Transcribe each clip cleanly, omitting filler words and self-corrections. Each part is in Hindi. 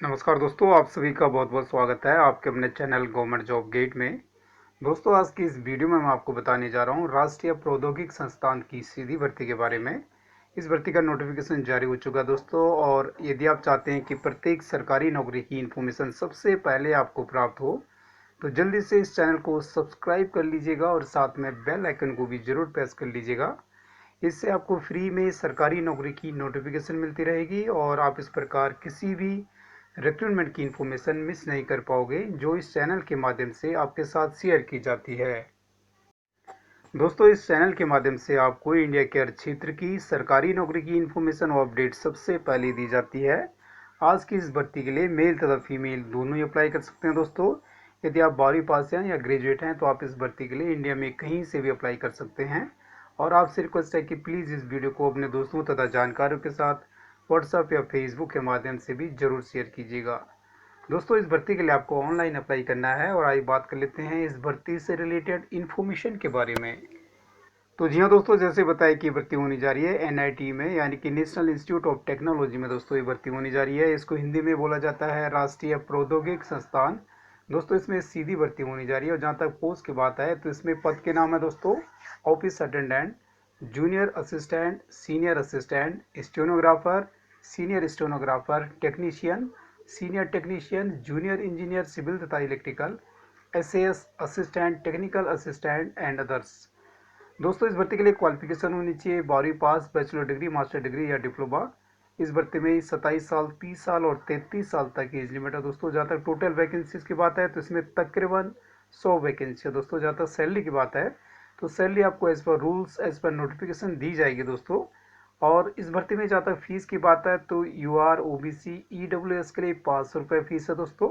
नमस्कार दोस्तों, आप सभी का बहुत बहुत स्वागत है आपके अपने चैनल गवर्नमेंट जॉब गेट में। दोस्तों, आज की इस वीडियो में मैं आपको बताने जा रहा हूँ राष्ट्रीय प्रौद्योगिक संस्थान की सीधी भर्ती के बारे में। इस भर्ती का नोटिफिकेशन जारी हो चुका है दोस्तों, और यदि आप चाहते हैं कि प्रत्येक सरकारी नौकरी की इन्फॉर्मेशन सबसे पहले आपको प्राप्त हो, तो जल्दी से इस चैनल को सब्सक्राइब कर लीजिएगा और साथ में बेल आइकन को भी जरूर प्रेस कर लीजिएगा। इससे आपको फ्री में सरकारी नौकरी की नोटिफिकेशन मिलती रहेगी और आप इस प्रकार किसी भी रिक्रूटमेंट की इन्फॉर्मेशन मिस नहीं कर पाओगे, जो इस चैनल के माध्यम से आपके साथ शेयर की जाती है। दोस्तों, इस चैनल के माध्यम से आपको इंडिया के हर क्षेत्र की सरकारी नौकरी की इन्फॉर्मेशन और अपडेट सबसे पहले दी जाती है। आज की इस भर्ती के लिए मेल तथा फीमेल दोनों ही अप्लाई कर सकते हैं दोस्तों। यदि आप 12वीं पास हैं या ग्रेजुएट हैं तो आप इस भर्ती के लिए इंडिया में कहीं से भी अप्लाई कर सकते हैं। और आपसे रिक्वेस्ट है कि प्लीज़ इस वीडियो को अपने दोस्तों तथा जानकारों के साथ व्हाट्सएप या फेसबुक के माध्यम से भी जरूर शेयर कीजिएगा। दोस्तों, इस भर्ती के लिए आपको ऑनलाइन अप्लाई करना है, और आइए बात कर लेते हैं इस भर्ती से रिलेटेड इन्फॉर्मेशन के बारे में। तो जी हाँ दोस्तों, जैसे बताया कि भर्ती होनी जा रही है एनआईटी में, यानी कि नेशनल इंस्टीट्यूट ऑफ टेक्नोलॉजी में दोस्तों ये भर्ती होनी जा रही है। इसको हिंदी में बोला जाता है राष्ट्रीय प्रौद्योगिक संस्थान। दोस्तों, इसमें सीधी भर्ती होनी जा रही है, और जहाँ तक पोस्ट की बात है तो इसमें पद के नाम है दोस्तों office attendant, junior assistant, senior assistant, stenographer, senior stenographer, technician, senior technician, junior engineer civil तथा electrical, SAS assistant, technical assistant and others. दोस्तों, इस भर्ती के लिए क्वालिफिकेशन होनी चाहिए 12वीं pass, bachelor degree, master degree या डिप्लोमा। इस भर्ती में 27 साल, 30 साल और 33 साल तक की एज लिमिट है दोस्तों। जहाँ तक टोटल वैकेंसीज की बात है तो इसमें तकरीबन 100 वैकेंसी है दोस्तों। जहाँ तक सैलरी की बात है तो सैलरी आपको as per rules, as per notification दी जाएगी दोस्तों। और इस भर्ती में जहाँ तक फीस की बात है तो यूआर, ओबीसी, ईडब्ल्यूएस के लिए 500 रुपये फीस है दोस्तों।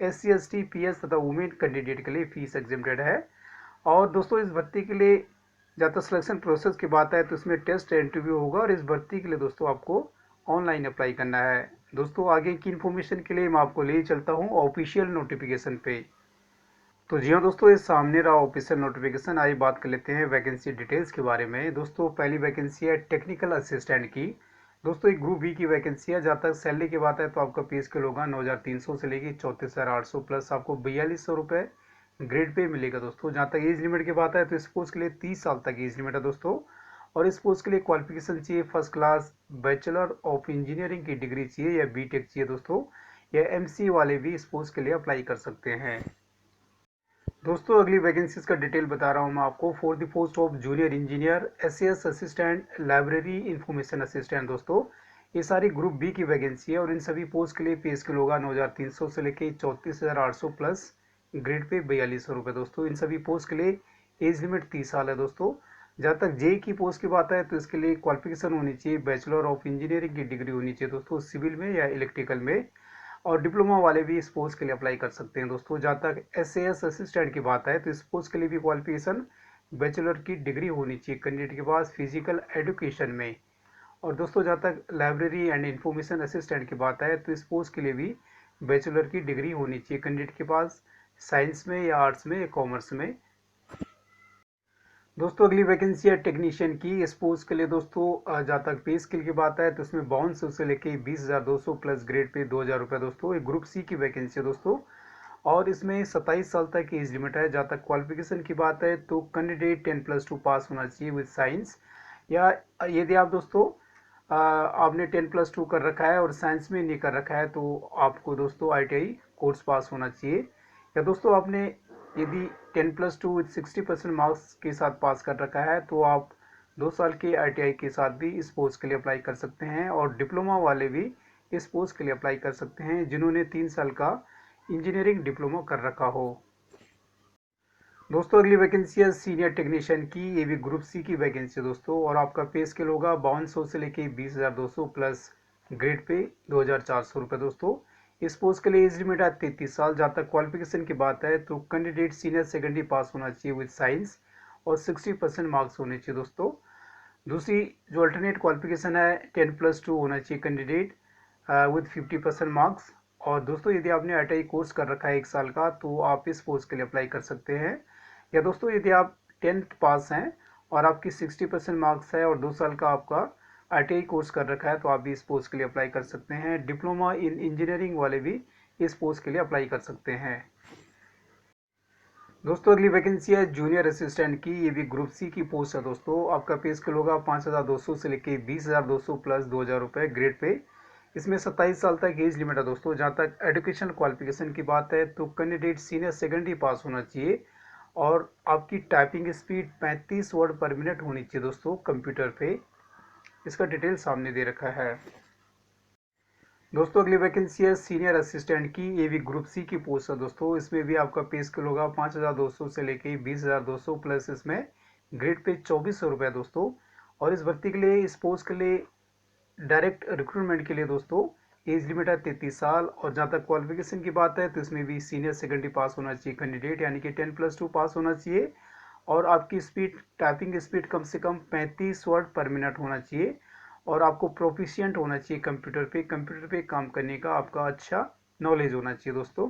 एससी, एसटी, पीएस तथा वुमेन कैंडिडेट के लिए फीस एग्जेम्प्टेड है। और दोस्तों, इस भर्ती के लिए जहाँ तक सिलेक्शन प्रोसेस की बात है तो इसमें टेस्ट इंटरव्यू होगा, और इस भर्ती के लिए दोस्तों आपको ऑनलाइन अप्लाई करना है। दोस्तों, आगे की इन्फॉर्मेशन के लिए मैं आपको ले चलता हूँ ऑफिशियल नोटिफिकेशन पे। तो जी हाँ दोस्तों, ये सामने रहा ऑफिशियल नोटिफिकेशन। आइए बात कर लेते हैं वैकेंसी डिटेल्स के बारे में। दोस्तों, पहली वैकेंसी है टेक्निकल असिस्टेंट की। दोस्तों, एक ग्रुप बी की वैकेंसी है। जहाँ तक सैलरी की बात है तो आपका पे स्केल होगा 9,300 से लेकर 34,800, प्लस आपको 4,200 रुपये ग्रेड पे मिलेगा दोस्तों। जहाँ तक एज लिमिट की बात है तो इस पोस्ट के लिए 30 साल तक एज लिमिट है दोस्तों। और इस पोस्ट के लिए क्वालिफिकेशन चाहिए first class bachelor of engineering की डिग्री चाहिए या बीटेक चाहिए दोस्तों। या एमसी वाले भी इस पोस्ट के लिए अप्लाई कर सकते हैं। दोस्तों, अगली वैकेंसीज का डिटेल बता रहा हूँ मैं आपको। For the post of junior engineer, SAS assistant, library information assistant दोस्तों, ये सारी ग्रुप बी की वैकेंसी है। और इन सभी पोस्ट के लिए पे स्केल होगा 9,300 से लेकर 34,800, प्लस ग्रेड पे 4,200 रुपये दोस्तों। इन सभी पोस्ट के लिए एज लिमिट 30 साल है दोस्तों। जहाँ तक जे की पोस्ट की बात है तो इसके लिए क्वालिफिकेशन होनी चाहिए बैचलर ऑफ इंजीनियरिंग की डिग्री होनी चाहिए दोस्तों, सिविल में या इलेक्ट्रिकल में। और डिप्लोमा वाले भी इस पोस्ट के लिए अप्लाई कर सकते हैं दोस्तों। जहाँ तक एसएएस असिस्टेंट की बात है तो इस पोस्ट के लिए भी क्वालिफिकेशन बैचलर की डिग्री होनी चाहिए कैंडिडेट के पास फिजिकल एजुकेशन में। और दोस्तों, जहाँ तक लाइब्रेरी एंड इंफॉर्मेशन असिस्टेंट की बात है तो इस पोस्ट के लिए भी बैचलर की डिग्री होनी चाहिए कैंडिडेट के पास साइंस में या आर्ट्स में या कॉमर्स में। दोस्तों, अगली वैकेंसी है टेक्नीशियन की। इस पोस्ट के लिए दोस्तों जहाँ तक पे स्केल की बात है तो इसमें 5200 से लेके 20,200, प्लस ग्रेड पे 2,000 रुपये दोस्तों। एक ग्रुप सी की वैकेंसी है दोस्तों, और इसमें 27 साल तक की एज लिमिट है। जहाँ तक क्वालिफिकेशन की बात है तो कैंडिडेट 10+2 पास होना चाहिए विद साइंस। या यदि आप दोस्तों आपने 10+2 कर रखा है और साइंस में नहीं कर रखा है तो आपको दोस्तों आईटीआई कोर्स पास होना चाहिए। या दोस्तों, आपने यदि 10+2 विद 60% मार्क्स के साथ पास कर रखा है तो आप 2 साल के आईटीआई के साथ भी इस पोस्ट के लिए अप्लाई कर सकते हैं। और डिप्लोमा वाले भी इस पोस्ट के लिए अप्लाई कर सकते हैं जिन्होंने 3 साल का इंजीनियरिंग डिप्लोमा कर रखा हो। दोस्तों, अगली वैकेंसी है सीनियर टेक्नीशियन की। ये भी ग्रुप सी की वैकेंसी है दोस्तों, और आपका पे स्केल होगा 5200 से लेके 20,200, प्लस ग्रेड पे 2,400 रुपये दोस्तों। इस पोस्ट के लिए एज लिमिट है 33 साल। जहाँ तक क्वालिफिकेशन की बात है तो कैंडिडेट सीनियर सेकेंडरी पास होना चाहिए विद साइंस, और 60% मार्क्स होने चाहिए दोस्तों। दूसरी जो अल्टरनेट क्वालिफिकेशन है 10+2 होना चाहिए कैंडिडेट विद 50% मार्क्स। और दोस्तों, यदि आपने आईटीआई कोर्स कर रखा है 1 साल का तो आप इस पोस्ट के लिए अप्लाई कर सकते हैं। या दोस्तों, यदि आप 10th पास हैं और आपकी 60% मार्क्स है और 2 साल का आपका ITI कोर्स कर रखा है तो आप भी इस पोस्ट के लिए अप्लाई कर सकते हैं। डिप्लोमा इन इंजीनियरिंग वाले भी इस पोस्ट के लिए अप्लाई कर सकते हैं। दोस्तों अगली वैकेंसी है जूनियर असिस्टेंट की। ये भी ग्रुप सी की पोस्ट है दोस्तों। आपका पे स्केल होगा 5200 से लेके 20200 प्लस 2000 रुपये ग्रेड पे। इसमें 27 साल तक एज लिमिट है दोस्तों। जहाँ तक एजुकेशन क्वालिफिकेशन की बात है तो कैंडिडेट सीनियर सेकेंडरी पास होना चाहिए और आपकी टाइपिंग स्पीड 35 वर्ड पर मिनट होनी चाहिए दोस्तों कंप्यूटर पे। इसका डिटेल सामने दे रखा है। दोस्तों अगली वैकेंसी है सीनियर असिस्टेंट की। ये भी ग्रुप सी की पोस्ट है दोस्तों। इसमें भी आपका पे स्केल होगा 5200 से लेके 20200 प्लस इसमें ग्रेड पे 2400 रुपये दोस्तों। और इस भर्ती के लिए, इस पोस्ट के लिए डायरेक्ट रिक्रूटमेंट के लिए दोस्तों एज लिमिट है 33 साल। और जहाँ तक क्वालिफिकेशन की बात है तो इसमें भी सीनियर सेकेंडरी पास होना चाहिए कैंडिडेट, यानी कि 10+2 पास होना चाहिए। और आपकी स्पीड, टाइपिंग स्पीड कम से कम 35 वर्ड पर मिनट होना चाहिए। और आपको प्रोफिशिएंट होना चाहिए कंप्यूटर पे काम करने का आपका अच्छा नॉलेज होना चाहिए दोस्तों।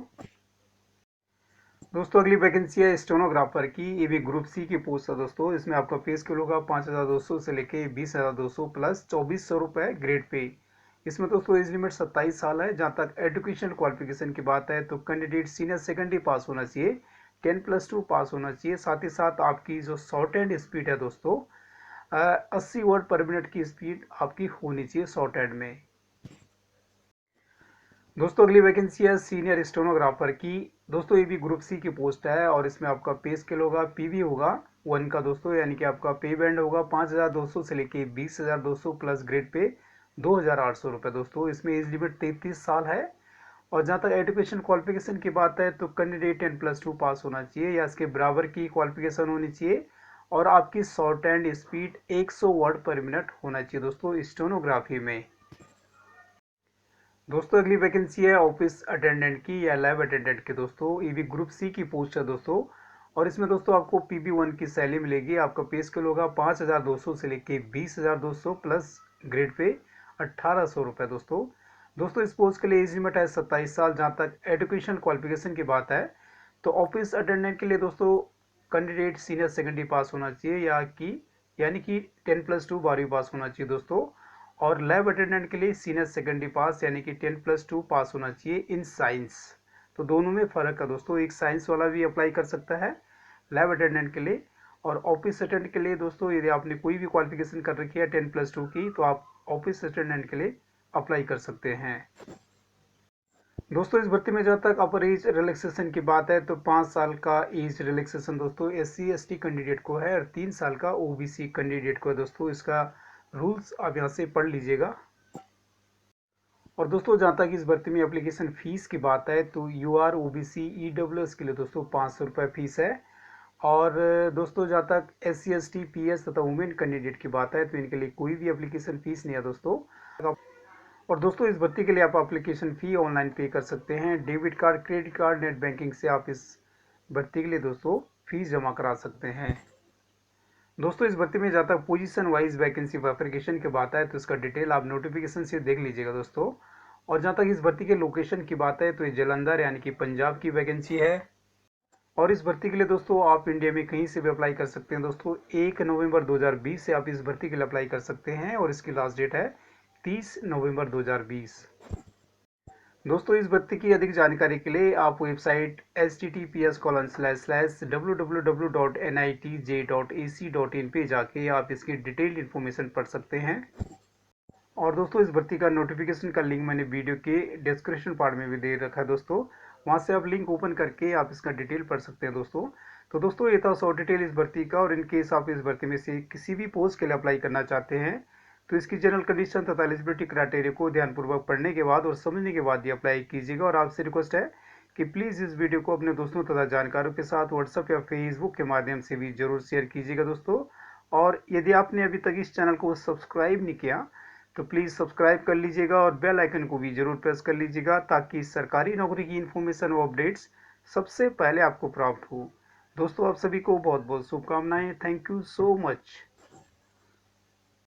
दोस्तों अगली वैकेंसी है स्टेनोग्राफर की। ये भी ग्रुप सी की पोस्ट है दोस्तों। इसमें आपका पे स्केल होगा 5200 से लेके 20200 प्लस 2400 रुपये ग्रेड पे। इसमें दोस्तों एज लिमिट 27 साल है। जहाँ तक एजुकेशन क्वालिफिकेशन की बात है तो कैंडिडेट सीनियर सेकेंडरी पास होना चाहिए, 10+2 पास होना चाहिए। साथ ही साथ आपकी जो शॉर्ट हैंड स्पीड है दोस्तों 80 वर्ड पर मिनट की स्पीड आपकी होनी चाहिए शॉर्ट हैंड में। दोस्तों अगली वैकेंसी है सीनियर स्टेनोग्राफर की। दोस्तों ये भी ग्रुप सी की पोस्ट है और इसमें आपका पे स्केल होगा, पीवी होगा 1 का दोस्तों, यानी कि आपका पे बैंड होगा 5200 से लेके 20200 प्लस ग्रेड पे 2800 रुपये दोस्तों। इसमें एज लिमिट 33 साल है। और जहाँ तक एजुकेशन क्वालिफिकेशन की बात है तो कैंडिडेट 10+2 पास होना चाहिए या इसके बराबर की क्वालिफिकेशन होनी चाहिए। और आपकी शॉर्ट हैंड स्पीड 100 वर्ड पर मिनट होना चाहिए दोस्तों स्टेनोग्राफी में। दोस्तों अगली वैकेंसी है ऑफिस अटेंडेंट की या लैब अटेंडेंट की दोस्तों। ये भी ग्रुप सी की पोस्ट है दोस्तों। और इसमें दोस्तों आपको PB1 की सैलरी मिलेगी। आपका पे स्केल होगा 5200 से लेके 20200 प्लस ग्रेड पे 1800 रुपये दोस्तों। दोस्तों इस पोस्ट के लिए एज लिमिट है 27 साल। जहाँ तक एजुकेशन क्वालिफिकेशन की बात है तो ऑफिस अटेंडेंट के लिए दोस्तों कैंडिडेट सीनियर सेकेंडरी पास होना चाहिए यानी कि 10+2 12वीं पास होना चाहिए दोस्तों। और लैब अटेंडेंट के लिए सीनियर सेकेंडरी पास यानी कि 10+2 पास होना चाहिए इन साइंस। तो दोनों में फ़र्क है दोस्तों। एक साइंस वाला भी अप्लाई कर सकता है लैब अटेंडेंट के लिए। और ऑफिस अटेंडेंट के लिए दोस्तों यदि आपने कोई भी क्वालिफिकेशन कर रखी है 10+2 की तो आप ऑफिस अटेंडेंट के लिए अप्लाई कर सकते हैं। दोस्तों इस भर्ती में जहाँ तक अपर एज रिलैक्सेशन की बात है तो 5 साल का एज रिलैक्सेशन दोस्तों SC/ST कैंडिडेट को है और 3 साल का OBC कैंडिडेट को है दोस्तों। इसका रूल्स आप यहाँ से पढ़ लीजिएगा। और दोस्तों जहाँ तक इस भर्ती में एप्लीकेशन फ़ीस की बात है तो UR OBC EWS के लिए दोस्तों 500 रुपये फीस है। और दोस्तों जहाँ तक SC/ST PS तथा वुमेन कैंडिडेट की बात है तो इनके लिए कोई भी एप्लीकेशन फ़ीस नहीं है दोस्तों। और दोस्तों इस भर्ती के लिए आप एप्लीकेशन फ़ी ऑनलाइन पे कर सकते हैं। Debit card, credit card, net banking से आप इस भर्ती के लिए दोस्तों फीस जमा करा सकते हैं। दोस्तों इस भर्ती में जहाँ तक पोजीशन वाइज वैकेंसी वेरिफिकेशन की बात है तो इसका डिटेल आप नोटिफिकेशन से देख लीजिएगा दोस्तों। और जहाँ तक इस भर्ती के लोकेशन की बात है तो ये जालंधर यानी कि पंजाब की वैकेंसी है। और इस भर्ती के लिए दोस्तों आप इंडिया में कहीं से भी अप्लाई कर सकते हैं दोस्तों। 1 नवंबर 2020 से आप इस भर्ती के लिए अप्लाई कर सकते हैं और इसकी लास्ट डेट है 30 नवंबर 2020। दोस्तों इस भर्ती की अधिक जानकारी के लिए आप वेबसाइट https://www.nitj.ac.in पे जाके आप इसकी डिटेल्ड इन्फॉर्मेशन पढ़ सकते हैं। और दोस्तों इस भर्ती का नोटिफिकेशन का लिंक मैंने वीडियो के डिस्क्रिप्शन पार्ट में भी दे रखा है दोस्तों। वहाँ से आप लिंक ओपन करके आप इसका डिटेल पढ़ सकते हैं दोस्तों। तो दोस्तों ये था शॉर्ट डिटेल इस भर्ती का। और इन केस आप इस भर्ती में से किसी भी पोस्ट के लिए अप्लाई करना चाहते हैं तो इसकी जनरल कंडीशन तथा एलिजिबिलिटी क्राइटेरिया को ध्यानपूर्वक पढ़ने के बाद और समझने के बाद ही अप्लाई कीजिएगा। और आपसे रिक्वेस्ट है कि प्लीज़ इस वीडियो को अपने दोस्तों तथा जानकारों के साथ व्हाट्सएप या फेसबुक के माध्यम से भी जरूर शेयर कीजिएगा दोस्तों। और यदि आपने अभी तक इस चैनल को सब्सक्राइब नहीं किया तो प्लीज़ सब्सक्राइब कर लीजिएगा और बेल आइकन को भी जरूर प्रेस कर लीजिएगा ताकि सरकारी नौकरी की इन्फॉर्मेशन और अपडेट्स सबसे पहले आपको प्राप्त हो। दोस्तों आप सभी को बहुत बहुत शुभकामनाएं। Thank you so much.